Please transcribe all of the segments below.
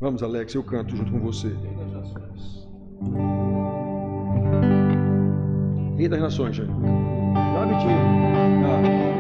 Vamos, Alex, eu canto junto com você. Rei das Nações, já. Dá, Vitinho. Dá.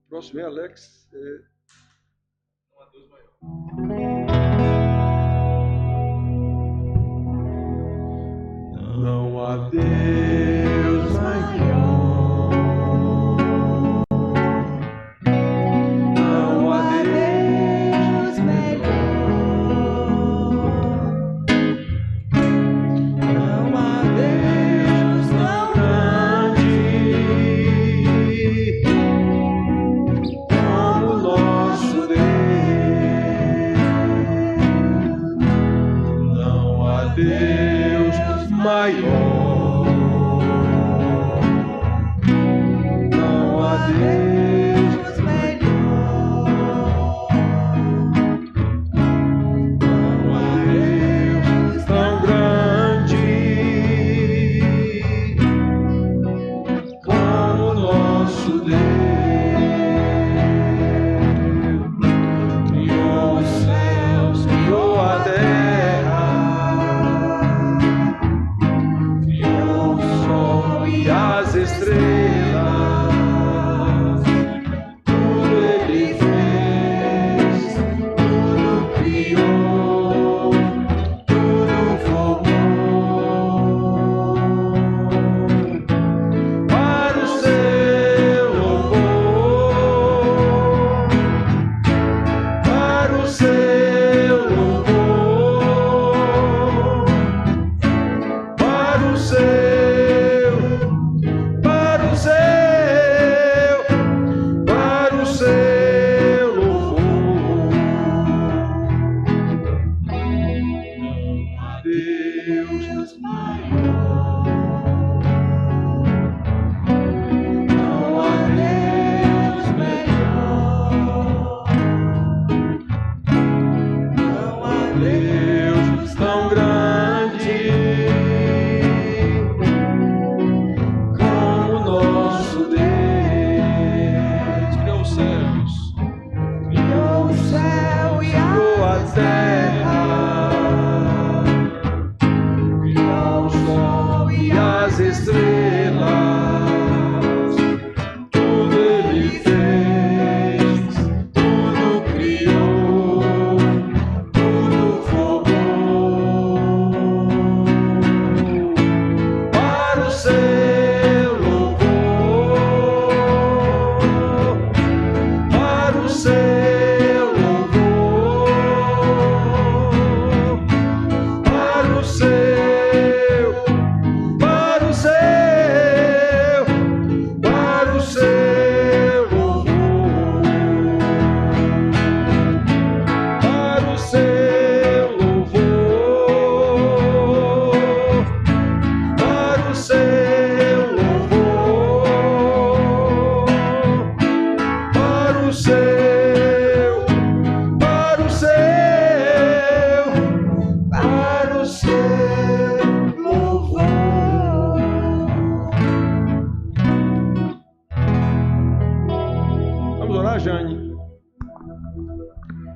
Próximo é Alex. Não há Deus maior. Não há Deus melhor. Não há Deus tão grande como nós.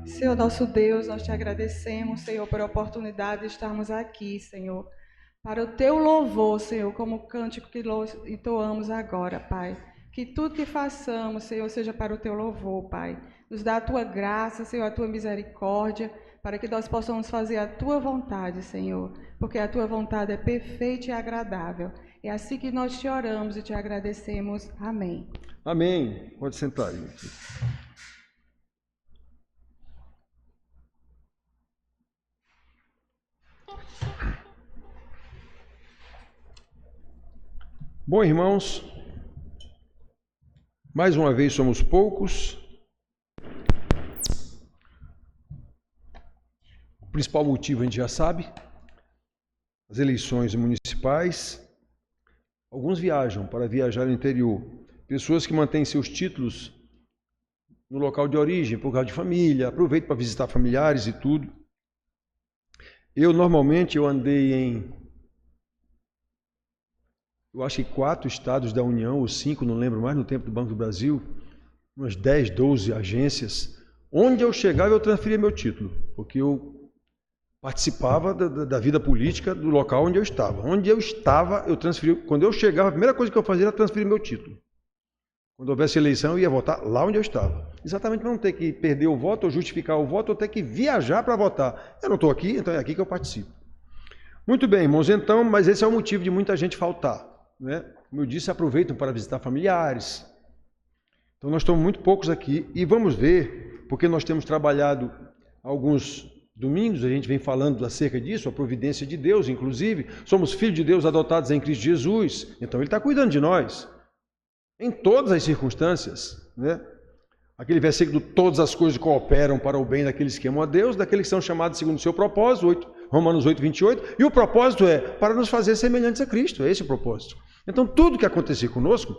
Senhor nosso Deus, nós te agradecemos, Senhor, por a oportunidade de estarmos aqui, Senhor, para o teu louvor, Senhor, como o cântico que entoamos agora, Pai. Que tudo que façamos, Senhor, seja para o teu louvor, Pai. Nos dá a tua graça, Senhor, a tua misericórdia, para que nós possamos fazer a tua vontade, Senhor, porque a tua vontade é perfeita e agradável. É assim que nós te oramos e te agradecemos. Amém. Amém. Pode sentar aí. Bom, irmãos, mais uma vez somos poucos. O principal motivo a gente já sabe, as eleições municipais. Alguns viajam para viajar no interior. Pessoas que mantêm seus títulos no local de origem, por causa de família, aproveitam para visitar familiares e tudo. Normalmente eu andei eu acho que 4 estados da União, ou 5, não lembro mais, no tempo do Banco do Brasil, umas 10, 12 agências. Onde eu chegava, eu transferia meu título, porque eu participava da vida política do local onde eu estava. Onde eu estava, eu transferia. Quando eu chegava, a primeira coisa que eu fazia era transferir meu título. Quando houvesse eleição, eu ia votar lá onde eu estava. Exatamente para não ter que perder o voto, ou justificar o voto, ou ter que viajar para votar. Eu não estou aqui, então é aqui que eu participo. Muito bem, irmãos, então, mas esse é o motivo de muita gente faltar. Né? Como eu disse, aproveitam para visitar familiares. Então nós estamos muito poucos aqui e vamos ver, porque nós temos trabalhado alguns domingos, a gente vem falando acerca disso, a providência de Deus, inclusive, somos filhos de Deus adotados em Cristo Jesus, então Ele está cuidando de nós, em todas as circunstâncias, né? Aquele versículo, todas as coisas cooperam para o bem daqueles que amam a Deus, daqueles que são chamados segundo o seu propósito, Romanos 8, 28, e o propósito é para nos fazer semelhantes a Cristo, é esse o propósito. Então tudo que acontecer conosco,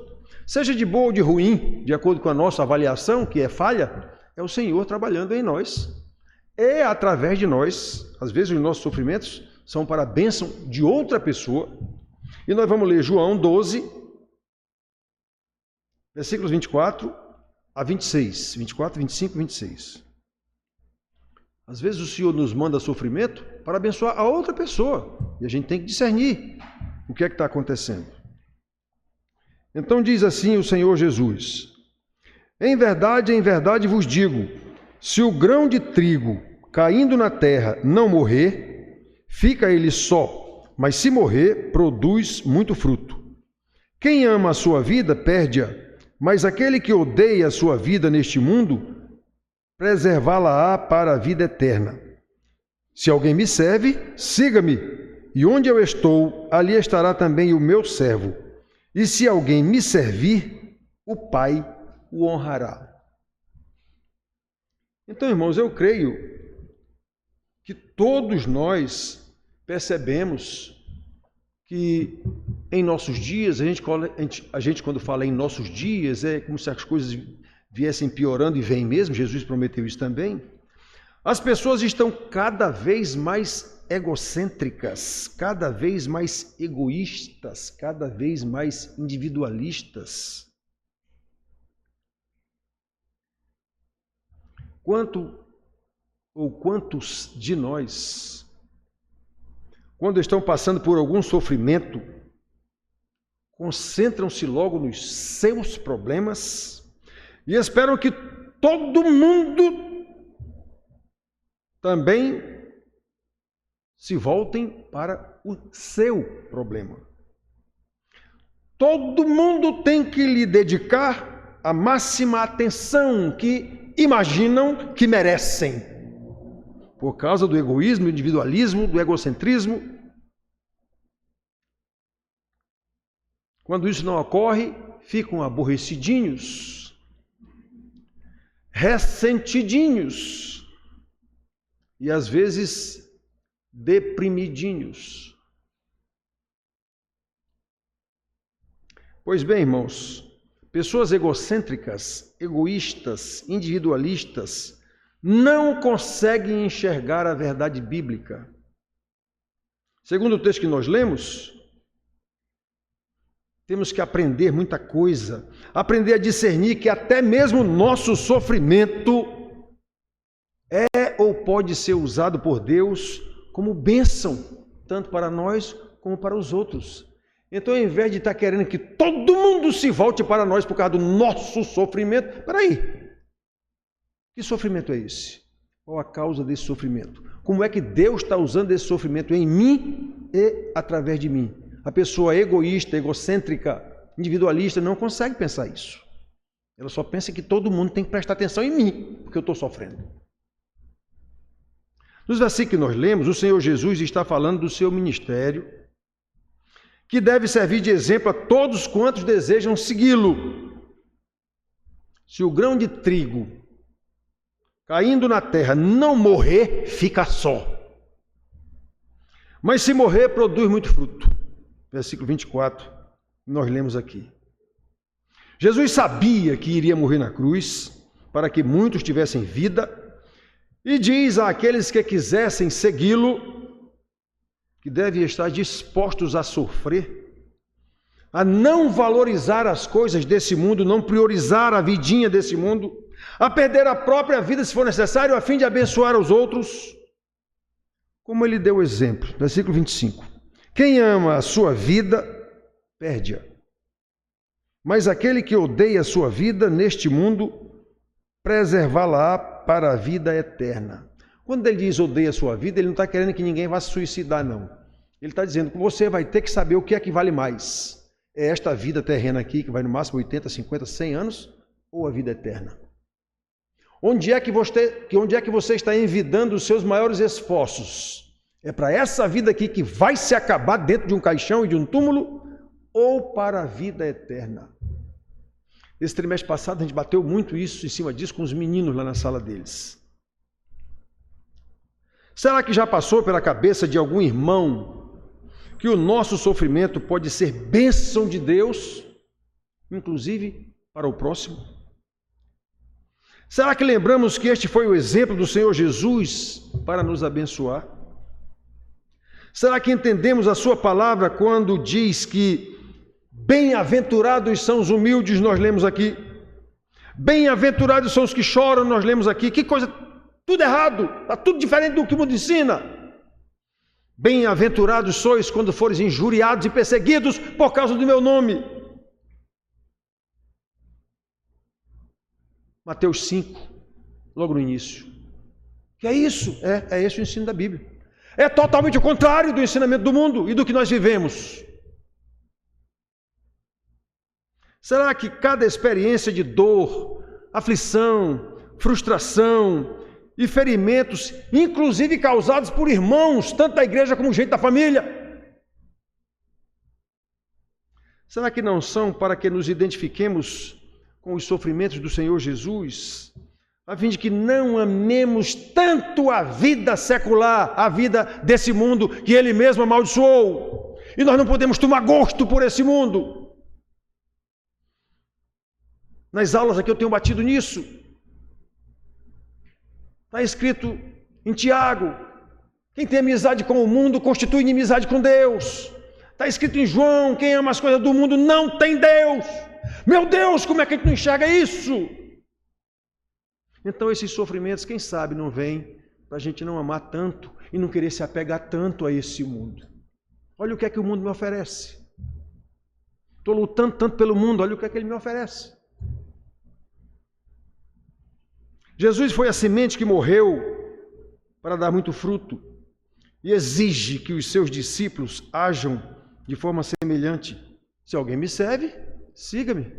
seja de boa ou de ruim, de acordo com a nossa avaliação, que é falha, é o Senhor trabalhando em nós. É através de nós, às vezes os nossos sofrimentos são para a bênção de outra pessoa. E nós vamos ler João 12, versículos 24 a 26, 24, 25 e 26. Às vezes o Senhor nos manda sofrimento para abençoar a outra pessoa. E a gente tem que discernir o que é que está acontecendo. Então diz assim o Senhor Jesus: em verdade vos digo, se o grão de trigo caindo na terra não morrer, fica ele só, mas se morrer, produz muito fruto. Quem ama a sua vida, perde-a, mas aquele que odeia a sua vida neste mundo, preservá-la-á para a vida eterna. Se alguém me serve, siga-me, e onde eu estou, ali estará também o meu servo. E se alguém me servir, o Pai o honrará. Então, irmãos, eu creio que todos nós percebemos que em nossos dias, a gente quando fala em nossos dias, é como se as coisas viessem piorando, e vem mesmo, Jesus prometeu isso também. As pessoas estão cada vez mais egocêntricas, cada vez mais egoístas, cada vez mais individualistas. Quantos de nós, quando estão passando por algum sofrimento, concentram-se logo nos seus problemas e esperam que todo mundo também se voltem para o seu problema. Todo mundo tem que lhe dedicar a máxima atenção que imaginam que merecem, por causa do egoísmo, do individualismo, do egocentrismo. Quando isso não ocorre, ficam aborrecidinhos, ressentidinhos e às vezes deprimidinhos. Pois bem, irmãos, pessoas egocêntricas, egoístas, individualistas, não conseguem enxergar a verdade bíblica. Segundo o texto que nós lemos, temos que aprender muita coisa, aprender a discernir que até mesmo o nosso sofrimento é ou pode ser usado por Deus como bênção, tanto para nós como para os outros. Então, ao invés de estar querendo que todo mundo se volte para nós por causa do nosso sofrimento, peraí, que sofrimento é esse? Qual a causa desse sofrimento? Como é que Deus está usando esse sofrimento em mim e através de mim? A pessoa egoísta, egocêntrica, individualista não consegue pensar isso. Ela só pensa que todo mundo tem que prestar atenção em mim, porque eu estou sofrendo. Nos versículos que nós lemos, o Senhor Jesus está falando do seu ministério, que deve servir de exemplo a todos quantos desejam segui-lo. Se o grão de trigo caindo na terra não morrer, fica só. Mas se morrer, produz muito fruto. Versículo 24, nós lemos aqui. Jesus sabia que iria morrer na cruz, para que muitos tivessem vida, e diz àqueles que quisessem segui-lo, que devem estar dispostos a sofrer, a não valorizar as coisas desse mundo, não priorizar a vidinha desse mundo, a perder a própria vida se for necessário, a fim de abençoar os outros, como ele deu exemplo. Versículo 25. Quem ama a sua vida, perde-a. Mas aquele que odeia a sua vida neste mundo, preservá-la para a vida eterna. Quando ele diz odeia a sua vida, ele não está querendo que ninguém vá se suicidar, não. Ele está dizendo que você vai ter que saber o que é que vale mais. É esta vida terrena aqui, que vai no máximo 80, 50, 100 anos, ou a vida eterna? Onde é que você está envidando os seus maiores esforços? É para essa vida aqui que vai se acabar dentro de um caixão e de um túmulo, ou para a vida eterna? Esse trimestre passado a gente bateu muito isso em cima disso com os meninos lá na sala deles. Será que já passou pela cabeça de algum irmão que o nosso sofrimento pode ser bênção de Deus, inclusive para o próximo? Será que lembramos que este foi o exemplo do Senhor Jesus para nos abençoar? Será que entendemos a sua palavra quando diz que bem-aventurados são os humildes, nós lemos aqui. Bem-aventurados são os que choram, nós lemos aqui. Que coisa, tudo errado, está tudo diferente do que o mundo ensina. Bem-aventurados sois quando fores injuriados e perseguidos por causa do meu nome. Mateus 5, logo no início. Que é isso? É esse o ensino da Bíblia. É totalmente o contrário do ensinamento do mundo e do que nós vivemos. Será que cada experiência de dor, aflição, frustração e ferimentos, inclusive causados por irmãos, tanto da igreja como gente da família, será que não são para que nos identifiquemos com os sofrimentos do Senhor Jesus, a fim de que não amemos tanto a vida secular, a vida desse mundo que Ele mesmo amaldiçoou, e nós não podemos tomar gosto por esse mundo? Nas aulas aqui eu tenho batido nisso. Está escrito em Tiago, quem tem amizade com o mundo constitui inimizade com Deus. Está escrito em João, quem ama as coisas do mundo não tem Deus. Meu Deus, como é que a gente não enxerga isso? Então esses sofrimentos, quem sabe, não vêm para a gente não amar tanto e não querer se apegar tanto a esse mundo. Olha o que é que o mundo me oferece. Estou lutando tanto pelo mundo, olha o que é que ele me oferece. Jesus foi a semente que morreu para dar muito fruto e exige que os seus discípulos ajam de forma semelhante. Se alguém me serve, siga-me.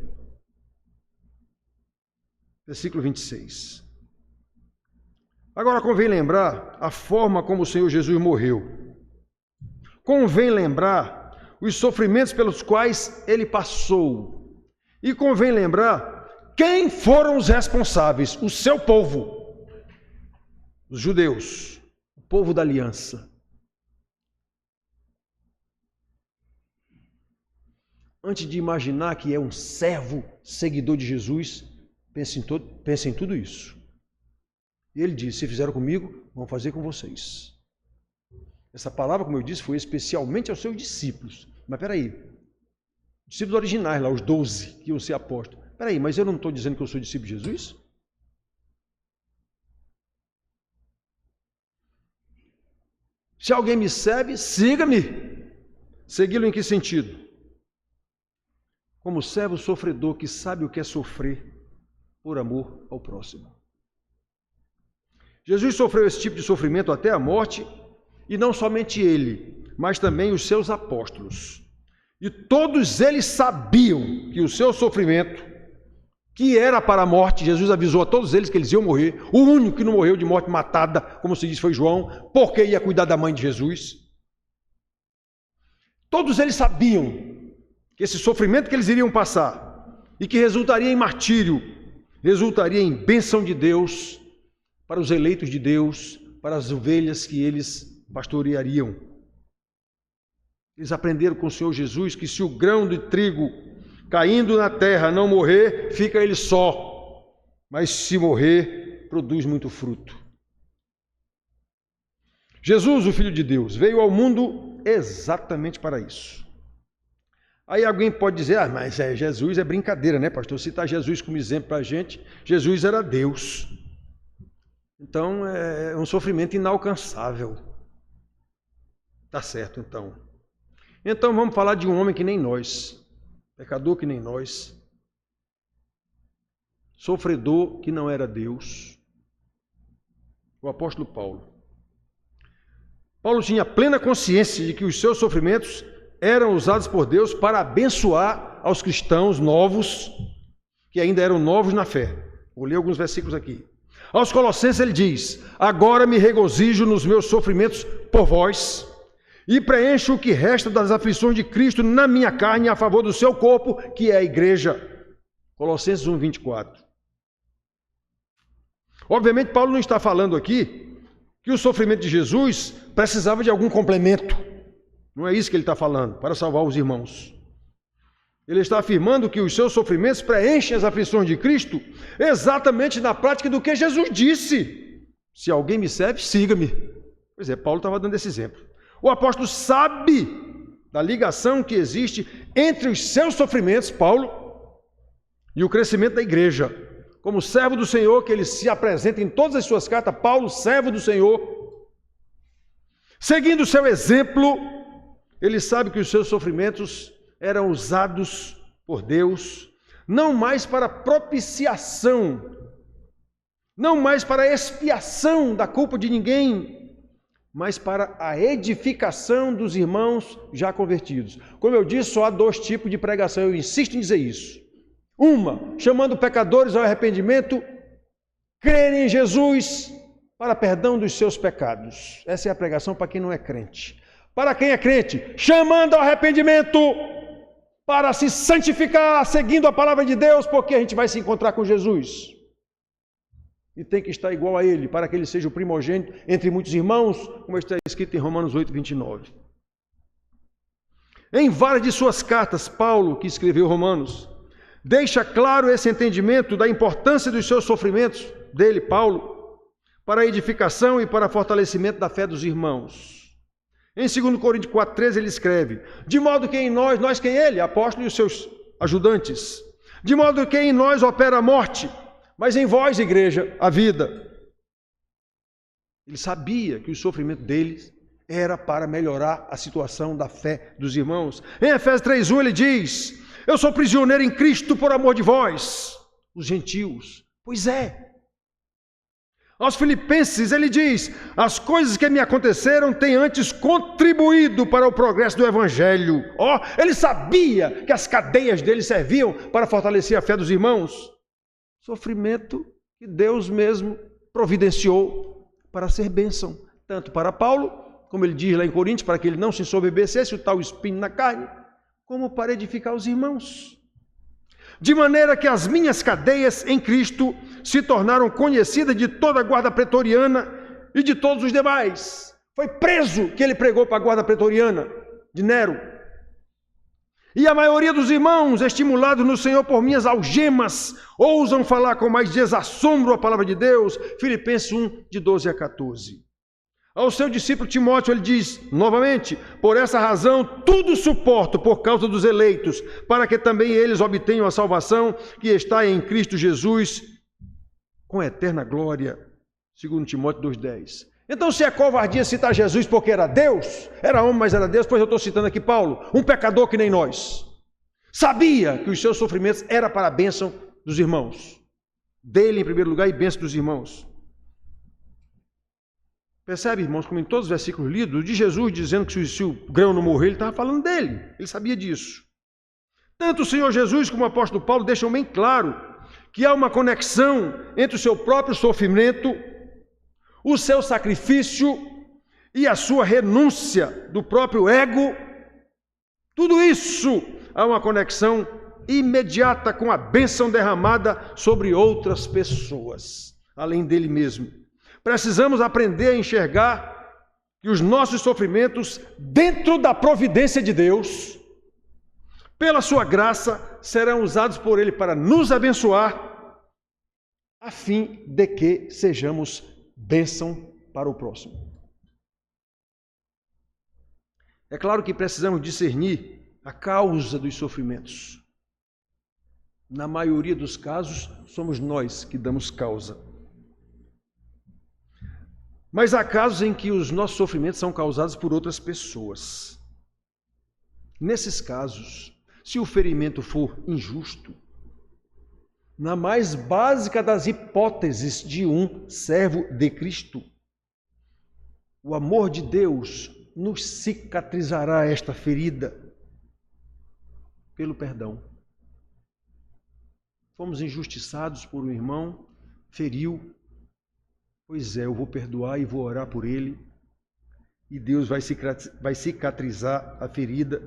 Versículo 26. Agora convém lembrar a forma como o Senhor Jesus morreu. Convém lembrar os sofrimentos pelos quais ele passou. E convém lembrar quem foram os responsáveis? O seu povo, os judeus, o povo da aliança. Antes de imaginar que é um servo, seguidor de Jesus, pense em tudo isso. E ele disse, se fizeram comigo, vão fazer com vocês. Essa palavra, como eu disse, foi especialmente aos seus discípulos. Mas peraí, discípulos originais lá, os 12, que iam ser apóstolos. Peraí, mas eu não estou dizendo que eu sou discípulo de Jesus? Se alguém me serve, siga-me. Segui-lo em que sentido? Como servo sofredor que sabe o que é sofrer por amor ao próximo. Jesus sofreu esse tipo de sofrimento até a morte, e não somente ele, mas também os seus apóstolos. E todos eles sabiam que o seu sofrimento, que era para a morte, Jesus avisou a todos eles que eles iam morrer. O único que não morreu de morte matada, como se diz, foi João, porque ia cuidar da mãe de Jesus. Todos eles sabiam que esse sofrimento que eles iriam passar e que resultaria em martírio, resultaria em bênção de Deus para os eleitos de Deus, para as ovelhas que eles pastoreariam. Eles aprenderam com o Senhor Jesus que se o grão de trigo caindo na terra não morrer, fica ele só, mas se morrer, produz muito fruto. Jesus, o Filho de Deus, veio ao mundo exatamente para isso. Aí alguém pode dizer, mas Jesus é brincadeira, né, pastor? Citar Jesus como exemplo para a gente, Jesus era Deus. Então é um sofrimento inalcançável. Tá certo, então. Então vamos falar de um homem que nem nós, pecador que nem nós, sofredor que não era Deus, o apóstolo Paulo. Paulo tinha plena consciência de que os seus sofrimentos eram usados por Deus para abençoar aos cristãos novos, que ainda eram novos na fé. Vou ler alguns versículos aqui. Aos Colossenses ele diz, agora me regozijo nos meus sofrimentos por vós, e preencho o que resta das aflições de Cristo na minha carne a favor do seu corpo, que é a igreja. Colossenses 1, 24. Obviamente, Paulo não está falando aqui que o sofrimento de Jesus precisava de algum complemento. Não é isso que ele está falando, para salvar os irmãos. Ele está afirmando que os seus sofrimentos preenchem as aflições de Cristo exatamente na prática do que Jesus disse. Se alguém me serve, siga-me. Pois é, Paulo estava dando esse exemplo. O apóstolo sabe da ligação que existe entre os seus sofrimentos, Paulo, e o crescimento da igreja. Como servo do Senhor, que ele se apresenta em todas as suas cartas, Paulo, servo do Senhor. Seguindo o seu exemplo, ele sabe que os seus sofrimentos eram usados por Deus, não mais para propiciação, não mais para expiação da culpa de ninguém, mas para a edificação dos irmãos já convertidos. Como eu disse, só há dois tipos de pregação, eu insisto em dizer isso. Uma, chamando pecadores ao arrependimento, crerem em Jesus para perdão dos seus pecados. Essa é a pregação para quem não é crente. Para quem é crente, chamando ao arrependimento para se santificar, seguindo a palavra de Deus, porque a gente vai se encontrar com Jesus. E tem que estar igual a ele, para que ele seja o primogênito entre muitos irmãos, como está escrito em Romanos 8, 29. Em várias de suas cartas, Paulo, que escreveu Romanos, deixa claro esse entendimento da importância dos seus sofrimentos, dele, Paulo, para a edificação e para fortalecimento da fé dos irmãos. Em 2 Coríntios 4,13 ele escreve, de modo que em nós quem ele? Apóstolo e os seus ajudantes. De modo que em nós opera a morte, mas em vós, igreja, a vida. Ele sabia que o sofrimento deles era para melhorar a situação da fé dos irmãos. Em Efésios 3,1 ele diz, eu sou prisioneiro em Cristo por amor de vós, os gentios. Pois é. Aos Filipenses ele diz, as coisas que me aconteceram têm antes contribuído para o progresso do Evangelho. Ele sabia que as cadeias dele serviam para fortalecer a fé dos irmãos. Sofrimento que Deus mesmo providenciou para ser bênção, tanto para Paulo, como ele diz lá em Coríntios, para que ele não se ensoberbecesse o tal espinho na carne, como para edificar os irmãos. De maneira que as minhas cadeias em Cristo se tornaram conhecidas de toda a guarda pretoriana e de todos os demais. Foi preso que ele pregou para a guarda pretoriana de Nero. E a maioria dos irmãos, estimulados no Senhor por minhas algemas, ousam falar com mais desassombro a palavra de Deus. Filipenses 1, de 12 a 14. Ao seu discípulo Timóteo ele diz, novamente, por essa razão tudo suporto por causa dos eleitos, para que também eles obtenham a salvação que está em Cristo Jesus, com eterna glória. 2 Timóteo 2,10. Então, se é covardia citar Jesus porque era Deus, era homem, mas era Deus, pois eu estou citando aqui Paulo, um pecador que nem nós, sabia que os seus sofrimentos eram para a bênção dos irmãos, dele em primeiro lugar e bênção dos irmãos. Percebe, irmãos, como em todos os versículos lidos, de Jesus dizendo que se o grão não morrer, ele estava falando dele, ele sabia disso. Tanto o Senhor Jesus como o apóstolo Paulo deixam bem claro que há uma conexão entre o seu próprio sofrimento, o seu sacrifício e a sua renúncia do próprio ego. Tudo isso há uma conexão imediata com a bênção derramada sobre outras pessoas, além dele mesmo. Precisamos aprender a enxergar que os nossos sofrimentos, dentro da providência de Deus, pela sua graça, serão usados por Ele para nos abençoar, a fim de que sejamos bênção para o próximo. É claro que precisamos discernir a causa dos sofrimentos. Na maioria dos casos, somos nós que damos causa. Mas há casos em que os nossos sofrimentos são causados por outras pessoas. Nesses casos, se o ferimento for injusto, na mais básica das hipóteses de um servo de Cristo, o amor de Deus nos cicatrizará esta ferida pelo perdão. Fomos injustiçados por um irmão, feriu. Pois é, eu vou perdoar e vou orar por ele, e Deus vai cicatrizar a ferida,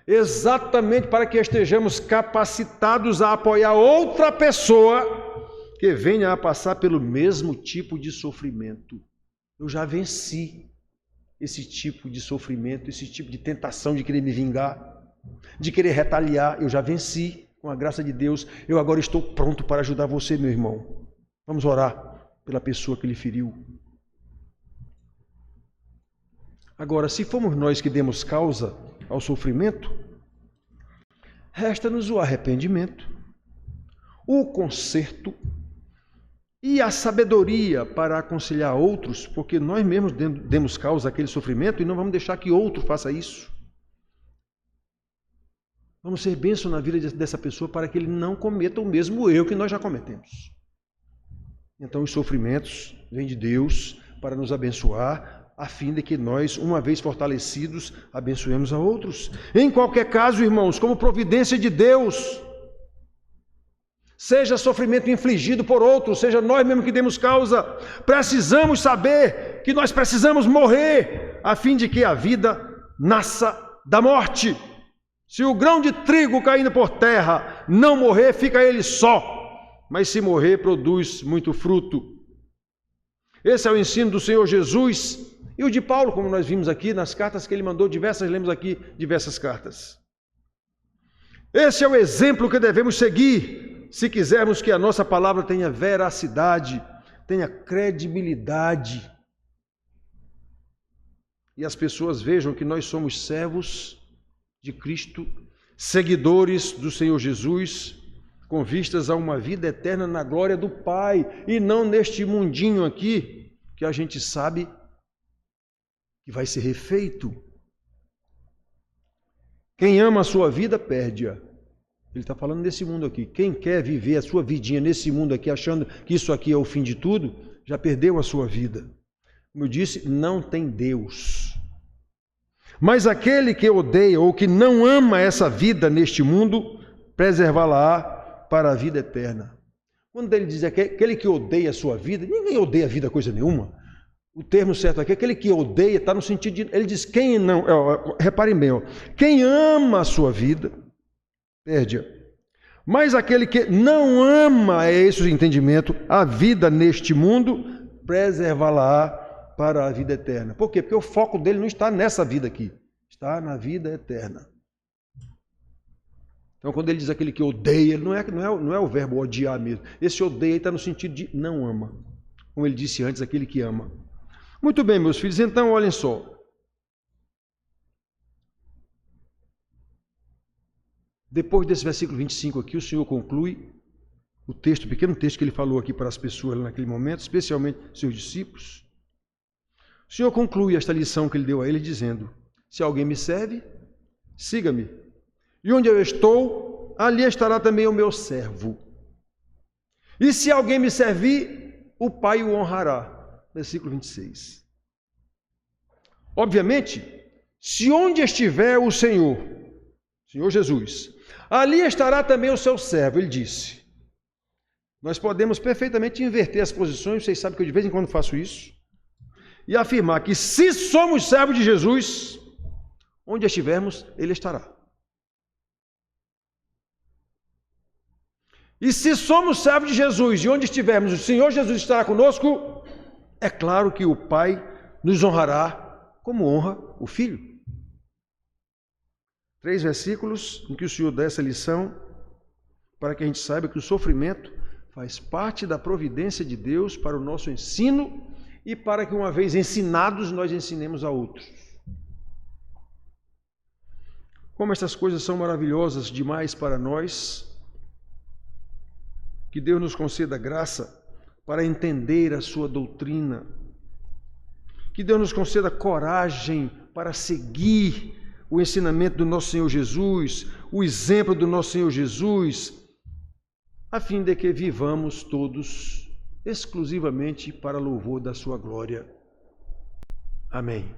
exatamente para que estejamos capacitados a apoiar outra pessoa que venha a passar pelo mesmo tipo de sofrimento. Eu já venci esse tipo de sofrimento, esse tipo de tentação de querer me vingar, de querer retaliar. Eu já venci, com a graça de Deus. Eu agora estou pronto para ajudar você, meu irmão. Vamos orar pela pessoa que lhe feriu. Agora, se fomos nós que demos causa ao sofrimento, resta-nos o arrependimento, o conserto e a sabedoria para aconselhar outros, porque nós mesmos demos causa àquele sofrimento e não vamos deixar que outro faça isso. Vamos ser bênção na vida dessa pessoa para que ele não cometa o mesmo erro que nós já cometemos. Então, os sofrimentos vêm de Deus para nos abençoar, a fim de que nós, uma vez fortalecidos, abençoemos a outros. Em qualquer caso, irmãos, como providência de Deus, seja sofrimento infligido por outros, seja nós mesmos que demos causa, precisamos saber que nós precisamos morrer, a fim de que a vida nasça da morte. Se o grão de trigo caindo por terra não morrer, fica ele só. Mas se morrer, produz muito fruto. Esse é o ensino do Senhor Jesus e o de Paulo, como nós vimos aqui nas cartas que ele mandou, lemos aqui diversas cartas. Esse é o exemplo que devemos seguir, se quisermos que a nossa palavra tenha veracidade, tenha credibilidade. E as pessoas vejam que nós somos servos de Cristo, seguidores do Senhor Jesus, com vistas a uma vida eterna na glória do Pai, e não neste mundinho aqui, que a gente sabe que vai ser refeito. Quem ama a sua vida, perde-a. Ele está falando desse mundo aqui. Quem quer viver a sua vidinha nesse mundo aqui, achando que isso aqui é o fim de tudo, já perdeu a sua vida. Como eu disse, não tem Deus. Mas aquele que odeia ou que não ama essa vida neste mundo, preservá-la-á para a vida eterna. Quando ele diz aquele que odeia a sua vida, ninguém odeia a vida coisa nenhuma. O termo certo aqui, aquele que odeia, está no sentido de... Ele diz quem não... reparem bem, quem ama a sua vida, perde-a. Mas aquele que não ama, é esse o entendimento, a vida neste mundo, preservá-la para a vida eterna. Por quê? Porque o foco dele não está nessa vida aqui, está na vida eterna. Então, quando ele diz aquele que odeia, não é o verbo odiar mesmo. Esse odeia está no sentido de não ama. Como ele disse antes, aquele que ama. Muito bem, meus filhos, então olhem só. Depois desse versículo 25 aqui, o Senhor conclui o texto, o pequeno texto que ele falou aqui para as pessoas naquele momento, especialmente seus discípulos. O Senhor conclui esta lição que ele deu a ele dizendo: se alguém me serve, siga-me. E onde eu estou, ali estará também o meu servo. E se alguém me servir, o Pai o honrará. Versículo 26. Obviamente, se onde estiver o Senhor Jesus, ali estará também o seu servo, ele disse. Nós podemos perfeitamente inverter as posições, vocês sabem que eu de vez em quando faço isso, e afirmar que se somos servos de Jesus, onde estivermos, ele estará. E se somos servos de Jesus e onde estivermos, o Senhor Jesus estará conosco, é claro que o Pai nos honrará como honra o Filho. 3 versículos em que o Senhor dá essa lição para que a gente saiba que o sofrimento faz parte da providência de Deus para o nosso ensino e para que, uma vez ensinados, nós ensinemos a outros. Como estas coisas são maravilhosas demais para nós, que Deus nos conceda graça para entender a sua doutrina, que Deus nos conceda coragem para seguir o ensinamento do nosso Senhor Jesus, o exemplo do nosso Senhor Jesus, a fim de que vivamos todos exclusivamente para louvor da sua glória. Amém.